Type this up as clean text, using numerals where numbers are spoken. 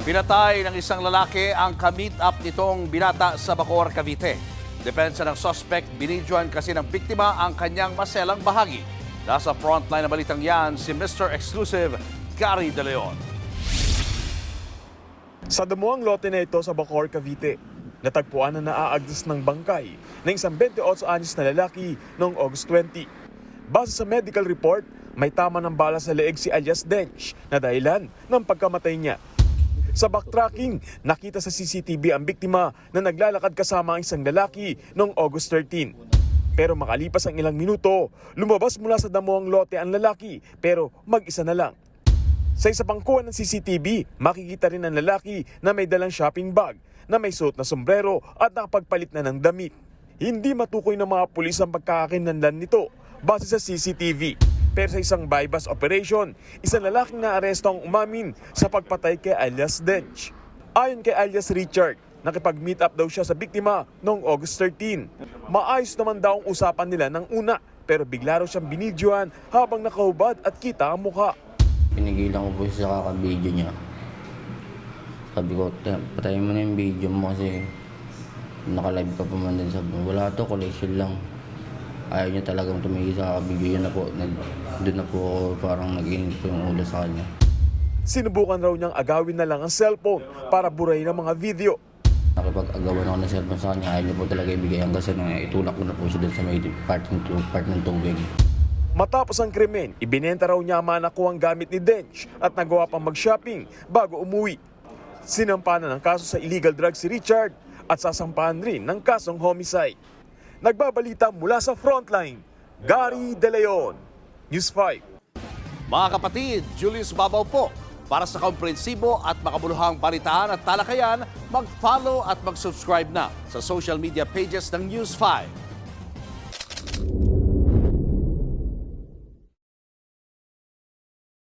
Pinatay ng isang lalaki ang ka-meet up nitong binata sa Bacoor, Cavite. Depensa ng suspect, binidyoan kasi ng biktima ang kanyang maselang bahagi. Nasa frontline na balitang yan si Mr. Exclusive, Gary De Leon. Sa damuang lote na ito sa Bacoor, Cavite, natagpuan na naaagdas ng bangkay ng isang 28 anyos na lalaki noong August 20. Base sa medical report, may tama ng bala sa leeg si alias Dench na dahilan ng pagkamatay niya. Sa backtracking, nakita sa CCTV ang biktima na naglalakad kasama ang isang lalaki noong August 13. Pero makalipas ang ilang minuto, lumabas mula sa damuang lote ang lalaki pero mag-isa na lang. Sa isa pang kuha ng CCTV, makikita rin ang lalaki na may dalang shopping bag na may suot na sombrero at nakapagpalit na ng damit. Hindi matukoy ng mga pulis ang pagkakakinlanlan nito base sa CCTV. Pero sa isang bypass operation, isang lalaking naaresto ang umamin sa pagpatay kay alias Dench. Ayon kay alias Richard, nakipag-meet up daw siya sa biktima noong August 13. Maayos naman daw ang usapan nila ng una, pero bigla raw siyang binidyohan habang nakahubad at kita ang mukha. Pinigilan ko po siya sa kaka-video niya. Sabi ko, patayin mo na yung video mo kasi naka-live ka pa man din. Sabi ko, wala to, collection lang. Ayaw niya talagang tumigil sa kaka-video. Yun na po, doon na po ako parang nag-init po yung ulo sa kanya. Sinubukan raw niyang agawin na lang ang cellphone para burahin ang mga video. Nakipag-agawan ako ng cellphone sa kanya, ayaw niya po talaga ibigay hanggang sa itulak ko na po siya doon sa may part ng tubig. Matapos ang krimen, ibinenta raw niya ang mga nakuhang gamit ni Dench at nagawa pang mag-shopping bago umuwi. Sinampahan ng kaso sa illegal drugs si Richard at sasampahan rin ng kasong homicide. Nagbabalita mula sa frontline, Gary De Leon, News 5. Mga kapatid, Julius Babaw po. Para sa komprehensibo at makabuluhang balitaan at talakayan, mag-follow at mag-subscribe na sa social media pages ng News 5.